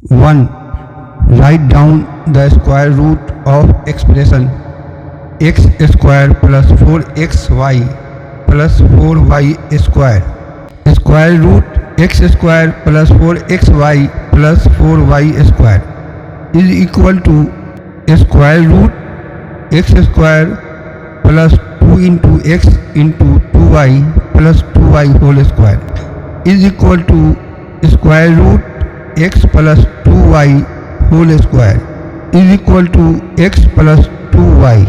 1. Write down the square root of expression x square plus 4xy plus 4y square. Square root x square plus 4xy plus 4y square is equal to square root x square plus 2 into x into 2y plus 2y whole square is equal to square root x plus 2y whole square is equal to x plus 2y.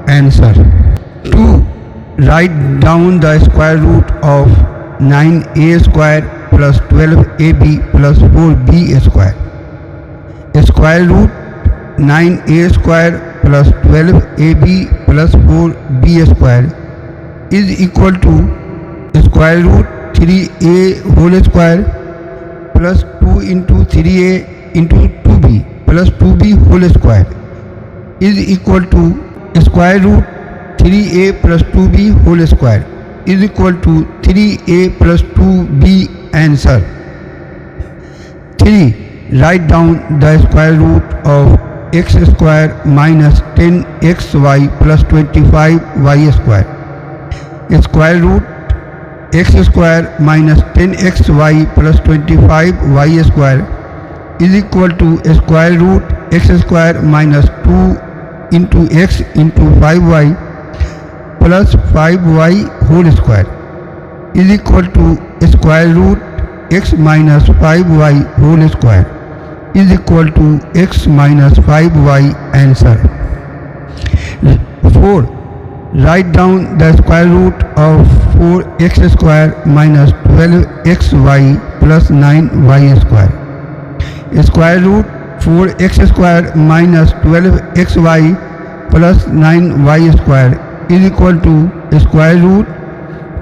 Answer. 2. Write down the square root of 9a square plus 12ab plus 4b square. Square root 9a square plus 12ab plus 4b square is equal to square root 3a whole square plus 2 into 3a into 2b plus 2b whole square is equal to square root 3a plus 2b whole square is equal to 3a plus 2b. Answer. 3. Write down the square root of x square minus 10xy plus 25y square. Square root x square minus 10xy plus 25y square is equal to square root x square minus 2 into x into 5y plus 5y whole square is equal to square root x minus 5y whole square is equal to x minus 5y. Answer. 4. Write down the square root of 4x square minus 12xy plus 9y square. Square root 4x square minus 12xy plus 9y square is equal to square root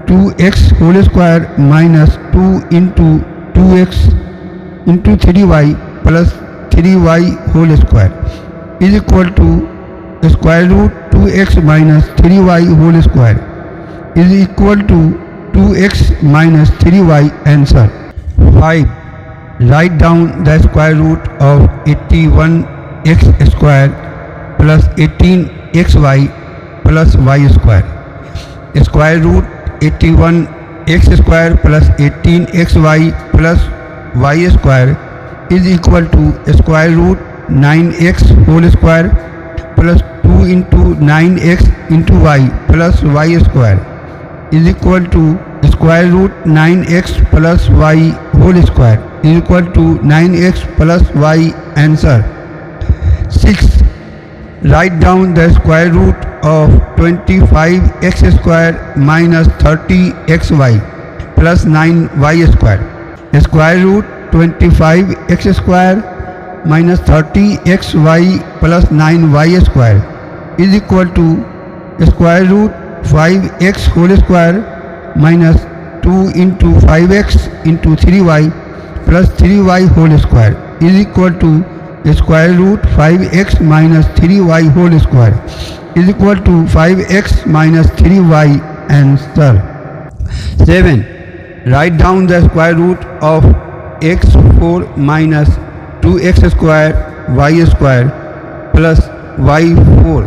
2x whole square minus 2 into 2x into 3y plus 3y whole square is equal to square root 2x minus 3y whole square is equal to 2x minus 3y. Answer. 5. Write down the square root of 81x square plus 18xy plus y square. Square root 81x square plus 18xy plus y square is equal to square root 9x whole square plus 2 into 9x into y plus y square is equal to square root 9x plus y whole square is equal to 9x plus y. Answer. 6. Write down the square root of 25x square minus 30xy plus 9y square. Square root 25x square minus 30xy plus 9y square is equal to square root 5x whole square minus 2 into 5x into 3y plus 3y whole square is equal to square root 5x minus 3y whole square is equal to 5x minus 3y. Answer. 7. Write down the square root of x4 minus 2x square y square plus y4.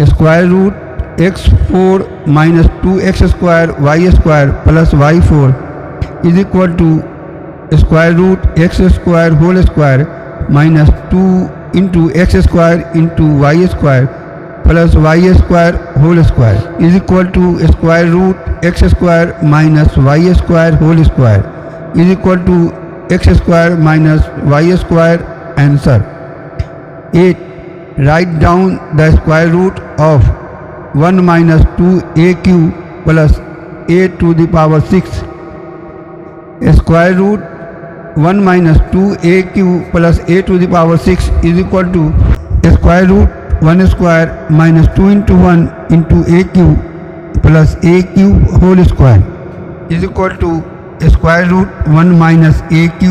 Square root x4 minus 2x square y square plus y4 is equal to square root x square whole square minus 2 into x square into y square plus y square whole square is equal to square root x square minus y square whole square is equal to x square minus y square. Answer. 8. Write down the square root of 1 minus 2aq plus a to the power 6. Square root 1 minus 2aq plus a to the power 6 is equal to square root 1 square minus 2 into 1 into aq plus aq whole square is equal to square root 1 minus aq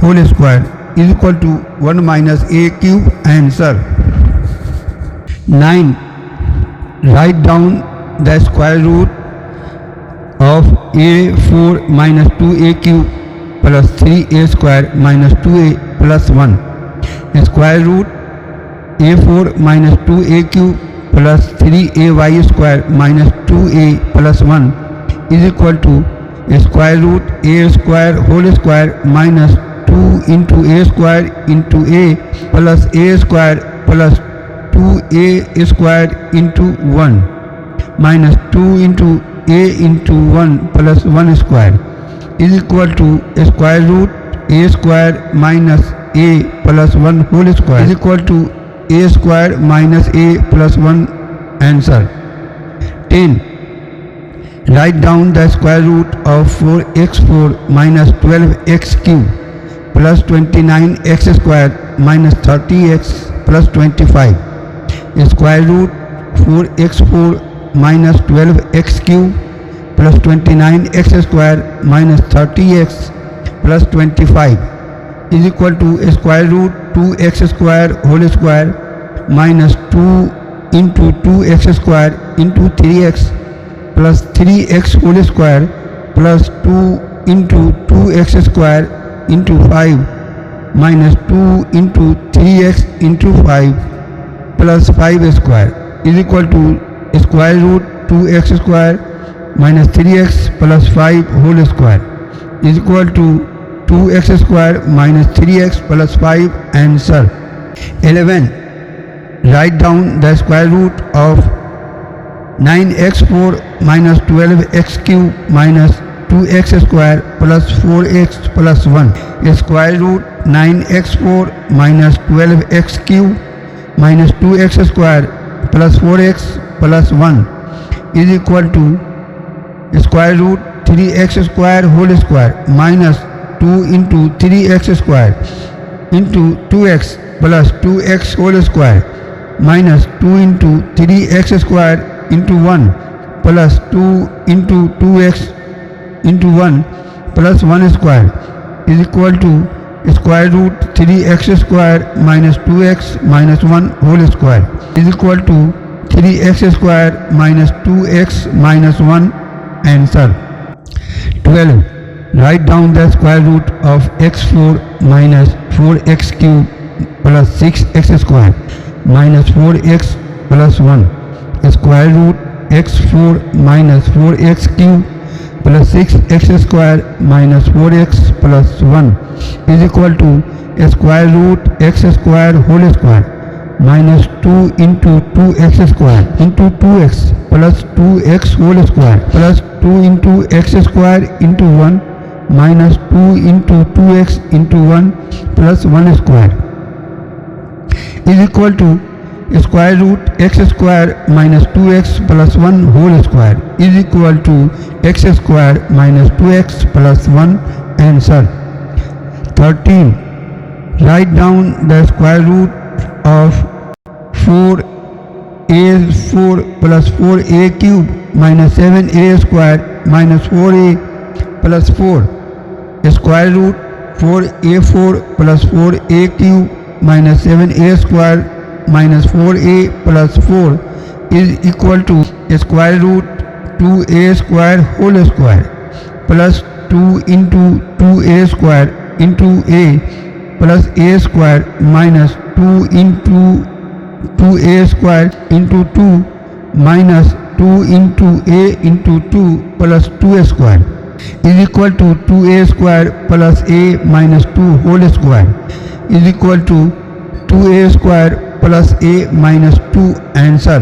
whole square is equal to 1 minus aq. Answer. 9. Write down the square root of a4 minus 2aq plus 3a square minus 2a plus 1. Square root a4 minus 2a cube plus 3ay square minus 2a plus 1 is equal to square root a square whole square minus 2 into a square into a plus a square plus 2a square into 1 minus 2 into a into 1 plus 1 square is equal to square root a square minus a plus 1 whole square is equal to a square minus a plus 1 answer. 10. Write down the square root of 4x4 minus 12x cube plus 29x square minus 30x plus 25. Square root 4x4 minus 12x cube plus 29x square minus 30x plus 25 is equal to square root 2x square whole square minus 2 into 2x square into 3x plus 3x whole square plus 2 into 2x square into 5 minus 2 into 3x into 5 plus 5 square is equal to square root 2x square minus 3x plus 5 whole square is equal to 2x square minus 3x plus 5 answer. 11. Write down the square root of 9x4 minus 12x cube minus 2x square plus 4x plus 1. Square root 9x4 minus 12x cube minus 2x square plus 4x plus 1 is equal to square root 3x square whole square minus 2 into 3x square into 2x plus 2x whole square minus 2 into 3x square into 1 plus 2 into 2x into 1 plus 1 square is equal to square root 3x square minus 2x minus 1 whole square is equal to 3x square minus 2x minus 1 answer. 12. Write down the square root of x4 minus 4x cube plus 6x square minus 4x plus 1. Square root x4 minus 4x cube plus 6x square minus 4x plus 1 is equal to square root x square whole square minus 2 into 2x square into 2x plus 2x whole square plus 2 into x square into 1 minus 2 into 2x into 1 plus 1 square is equal to square root x square minus 2x plus 1 whole square is equal to x square minus 2x plus 1 answer. 13. Write down the square root of 4a4 plus 4a cube minus 7a square minus 4a plus 4. Square root 4a4 plus 4a cube minus 7a square minus 4a plus 4 is equal to square root 2a square whole square plus 2 into 2a square into a plus a square minus 2 into 2a square into 2 minus 2 into a into 2 plus 2 square is equal to 2a square plus a minus 2 whole square is equal to 2a square plus a minus 2 answer.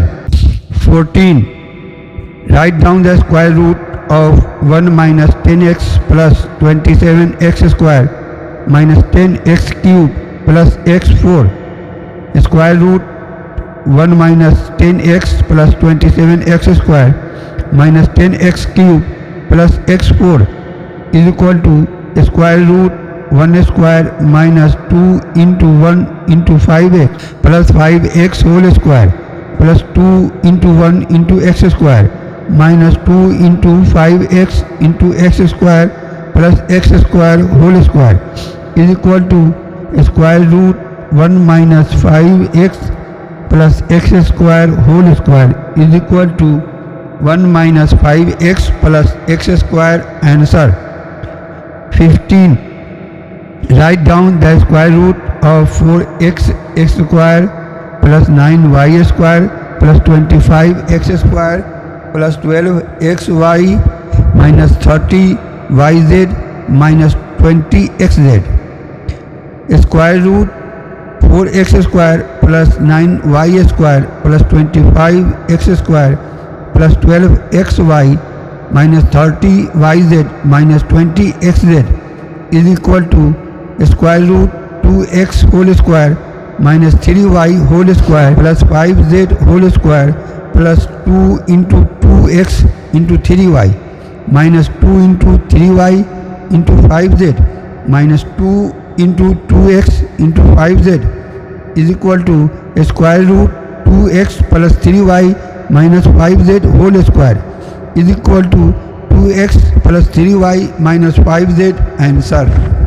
14. Write down the square root of 1 minus 10x plus 27x square minus 10x cube plus x4. Square root 1 minus 10x plus 27x square minus 10x cube plus x4 is equal to square root 1 square minus 2 into 1 into 5x plus 5x whole square plus 2 into 1 into x square minus 2 into 5x into x square plus x square whole square is equal to square root 1 minus 5x plus x square whole square is equal to 1 minus 5x plus x square answer. 15. Write down the square root of 4x x square plus 9y square plus 25x square plus 12xy minus 30yz minus 20xz. Square root 4x square plus 9y square plus 25x square plus 12xy minus 30yz minus 20xz is equal to square root 2x whole square minus 3y whole square plus 5z whole square plus 2 into 2x into 3y minus 2 into 3y into 5z minus 2 into 2x into 5z is equal to square root 2x plus 3y minus 5z whole square is equal to 2x plus 3y minus 5z. Answer.